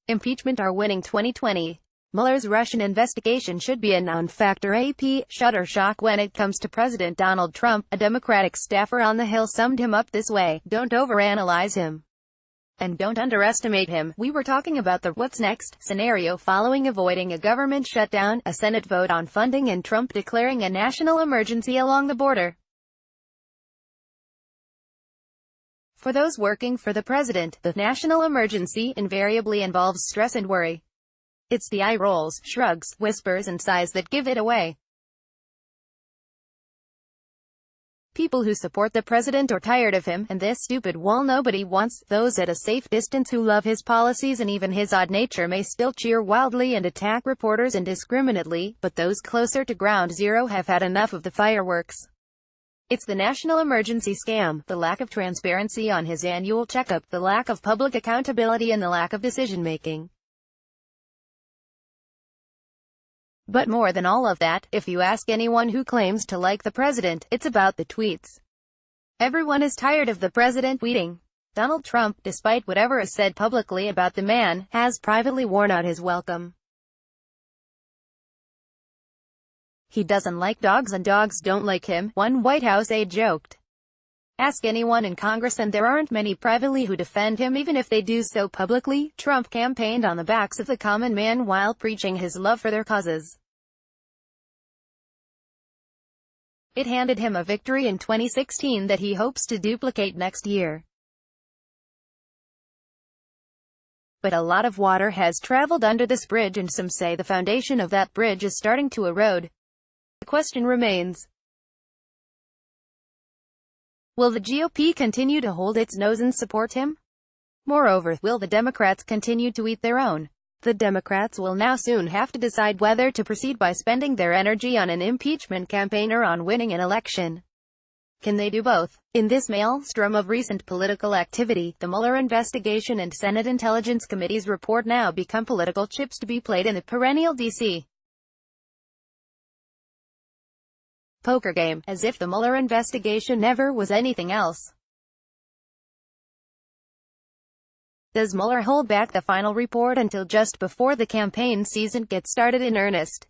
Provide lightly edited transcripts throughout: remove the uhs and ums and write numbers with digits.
Impeachment are winning 2020. Mueller's Russian investigation should be a non-factor. AP Shutterstock. When it comes to President Donald Trump, a Democratic staffer on the Hill summed him up this way: "Don't overanalyze him. And don't underestimate him." We were talking about the "what's next" scenario following avoiding a government shutdown, a Senate vote on funding, and Trump declaring a national emergency along the border. For those working for the president, the national emergency invariably involves stress and worry. It's the eye rolls, shrugs, whispers, and sighs that give it away. People who support the president are tired of him and this stupid wall nobody wants. Those at a safe distance who love his policies and even his odd nature may still cheer wildly and attack reporters indiscriminately, but those closer to ground zero have had enough of the fireworks. It's the national emergency scam, the lack of transparency on his annual checkup, the lack of public accountability, and the lack of decision-making. But more than all of that, if you ask anyone who claims to like the president, it's about the tweets. Everyone is tired of the president tweeting. Donald Trump, despite whatever is said publicly about the man, has privately worn out his welcome. He doesn't like dogs and dogs don't like him, one White House aide joked. Ask anyone in Congress and there aren't many privately who defend him, even if they do so publicly. Trump campaigned on the backs of the common man while preaching his love for their causes. It handed him a victory in 2016 that he hopes to duplicate next year. But a lot of water has traveled under this bridge, and some say the foundation of that bridge is starting to erode. The question remains: will the GOP continue to hold its nose and support him? Moreover, will the Democrats continue to eat their own? The Democrats will now soon have to decide whether to proceed by spending their energy on an impeachment campaign or on winning an election. Can they do both? In this maelstrom of recent political activity, the Mueller investigation and Senate Intelligence Committee's report now become political chips to be played in the perennial D.C. poker game, as if the Mueller investigation never was anything else. Does Mueller hold back the final report until just before the campaign season gets started in earnest?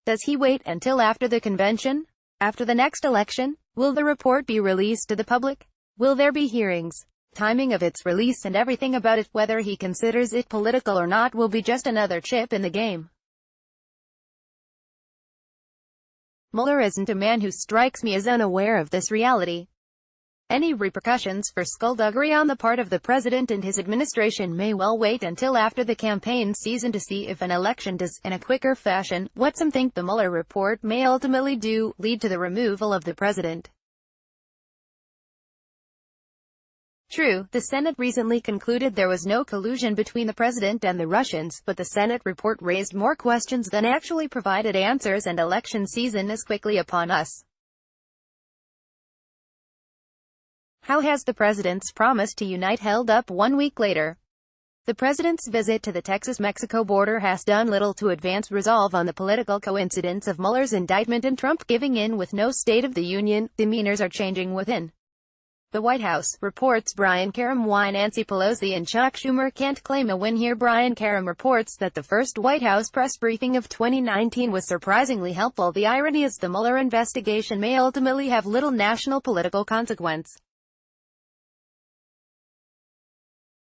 Does he wait until after the convention? After the next election? Will the report be released to the public? Will there be hearings? Timing of its release and everything about it, whether he considers it political or not, will be just another chip in the game. Mueller isn't a man who strikes me as unaware of this reality. Any repercussions for skullduggery on the part of the president and his administration may well wait until after the campaign season to see if an election does, in a quicker fashion, what some think the Mueller report may ultimately do: lead to the removal of the president. True, the Senate recently concluded there was no collusion between the president and the Russians, but the Senate report raised more questions than actually provided answers, and election season is quickly upon us. How has the president's promise to unite held up 1 week later? The president's visit to the Texas-Mexico border has done little to advance resolve on the political coincidence of Mueller's indictment and Trump giving in with no State of the Union. Demeanors are changing within the White House, reports Brian Karem. Why Nancy Pelosi and Chuck Schumer can't claim a win here. Brian Karem reports that the first White House press briefing of 2019 was surprisingly helpful. The irony is the Mueller investigation may ultimately have little national political consequence.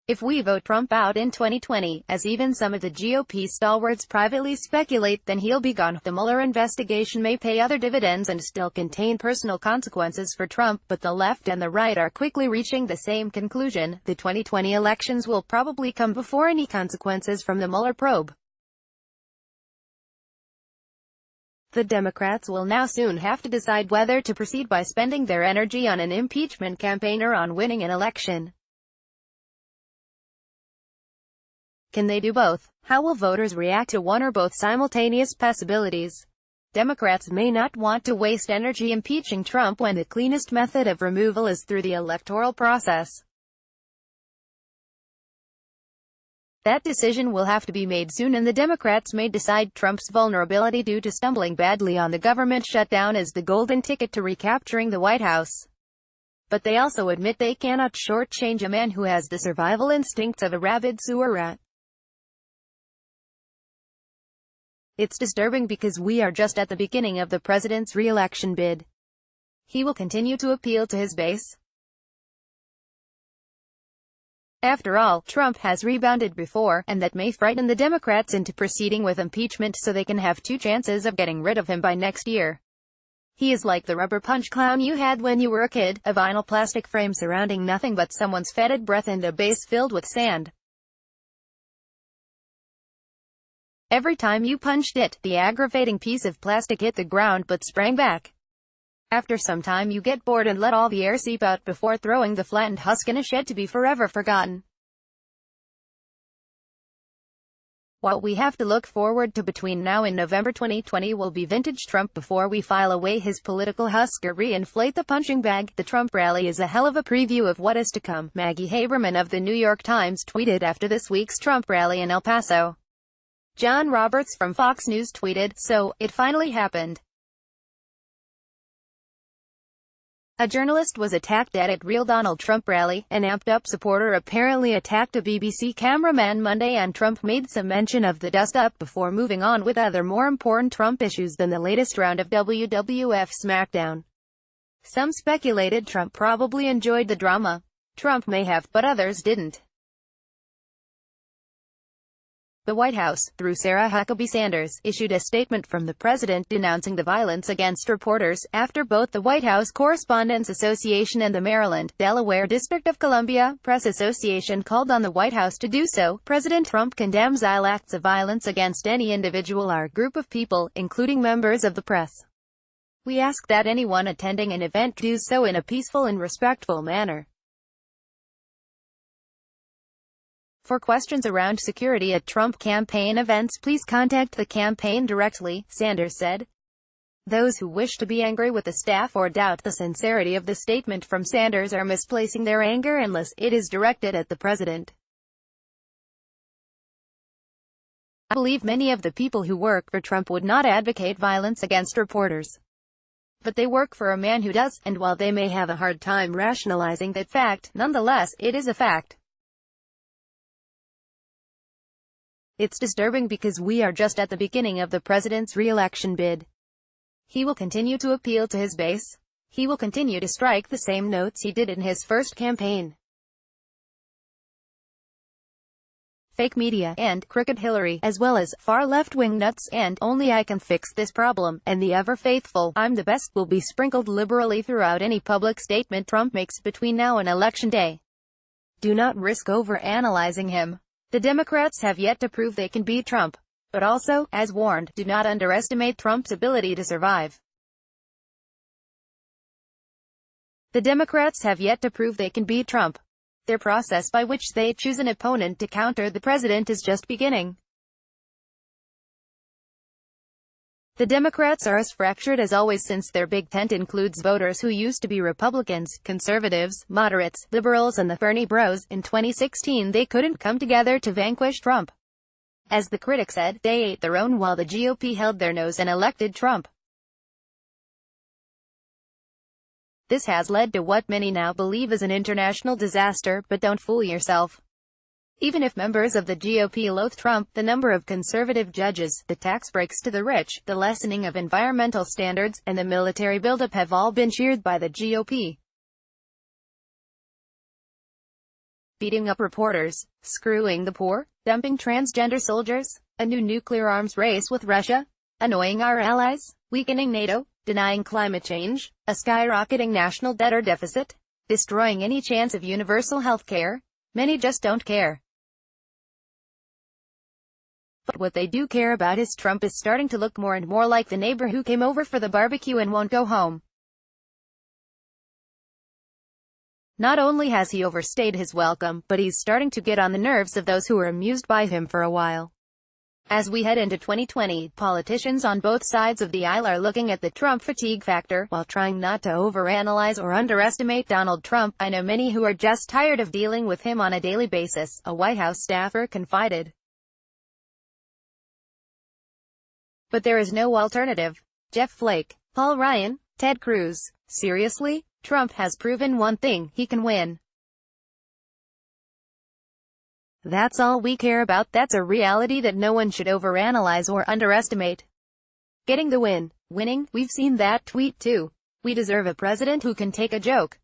If we vote Trump out in 2020, as even some of the GOP stalwarts privately speculate, then he'll be gone. The Mueller investigation may pay other dividends and still contain personal consequences for Trump, but the left and the right are quickly reaching the same conclusion: the 2020 elections will probably come before any consequences from the Mueller probe. The Democrats will now soon have to decide whether to proceed by spending their energy on an impeachment campaign or on winning an election. Can they do both? How will voters react to one or both simultaneous possibilities? Democrats may not want to waste energy impeaching Trump when the cleanest method of removal is through the electoral process. That decision will have to be made soon, and the Democrats may decide Trump's vulnerability due to stumbling badly on the government shutdown is the golden ticket to recapturing the White House. But they also admit they cannot shortchange a man who has the survival instincts of a rabid sewer rat. It's disturbing because we are just at the beginning of the president's re-election bid. He will continue to appeal to his base. After all, Trump has rebounded before, and that may frighten the Democrats into proceeding with impeachment so they can have two chances of getting rid of him by next year. He is like the rubber punch clown you had when you were a kid, a vinyl plastic frame surrounding nothing but someone's fetid breath and a base filled with sand. Every time you punched it, the aggravating piece of plastic hit the ground but sprang back. After some time you get bored and let all the air seep out before throwing the flattened husk in a shed to be forever forgotten. What we have to look forward to between now and November 2020 will be vintage Trump before we file away his political husk or re-inflate the punching bag. The Trump rally is a hell of a preview of what is to come, Maggie Haberman of the New York Times tweeted after this week's Trump rally in El Paso. John Roberts from Fox News tweeted, "So, it finally happened. A journalist was attacked at a real Donald Trump rally. An amped-up supporter apparently attacked a BBC cameraman Monday, and Trump made some mention of the dust-up before moving on with other more important Trump issues than the latest round of WWF SmackDown. Some speculated Trump probably enjoyed the drama. Trump may have, but others didn't." The White House, through Sarah Huckabee Sanders, issued a statement from the president denouncing the violence against reporters, after both the White House Correspondents Association and the Maryland, Delaware District of Columbia Press Association called on the White House to do so. President Trump condemns all acts of violence against any individual or group of people, including members of the press. "We ask that anyone attending an event do so in a peaceful and respectful manner." For questions around security at Trump campaign events, please contact the campaign directly, Sanders said. Those who wish to be angry with the staff or doubt the sincerity of the statement from Sanders are misplacing their anger unless it is directed at the president. "I believe many of the people who work for Trump would not advocate violence against reporters. But they work for a man who does, and while they may have a hard time rationalizing that fact, nonetheless, it is a fact. It's disturbing because we are just at the beginning of the president's re-election bid. He will continue to appeal to his base. He will continue to strike the same notes he did in his first campaign. Fake media, and crooked Hillary, as well as far left-wing nuts, and only I can fix this problem, and the ever-faithful I'm the best will be sprinkled liberally throughout any public statement Trump makes between now and Election Day. Do not risk over-analyzing him. The Democrats have yet to prove they can beat Trump. But also, as warned, do not underestimate Trump's ability to survive. The Democrats have yet to prove they can beat Trump. Their process by which they choose an opponent to counter the president is just beginning. The Democrats are as fractured as always, since their big tent includes voters who used to be Republicans, conservatives, moderates, liberals and the Bernie bros. In 2016 they couldn't come together to vanquish Trump. As the critic said, they ate their own while the GOP held their nose and elected Trump. This has led to what many now believe is an international disaster, but don't fool yourself. Even if members of the GOP loathe Trump, the number of conservative judges, the tax breaks to the rich, the lessening of environmental standards, and the military buildup have all been cheered by the GOP. Beating up reporters, screwing the poor, dumping transgender soldiers, a new nuclear arms race with Russia, annoying our allies, weakening NATO, denying climate change, a skyrocketing national debt or deficit, destroying any chance of universal health care. Many just don't care. But what they do care about is Trump is starting to look more and more like the neighbor who came over for the barbecue and won't go home. Not only has he overstayed his welcome, but he's starting to get on the nerves of those who were amused by him for a while. As we head into 2020, politicians on both sides of the aisle are looking at the Trump fatigue factor, while trying not to overanalyze or underestimate Donald Trump. "I know many who are just tired of dealing with him on a daily basis," a White House staffer confided. "But there is no alternative." Jeff Flake, Paul Ryan, Ted Cruz. "Seriously? Trump has proven one thing: he can win. That's all we care about. That's a reality that no one should overanalyze or underestimate. Getting the win. Winning, we've seen that tweet too. We deserve a president who can take a joke.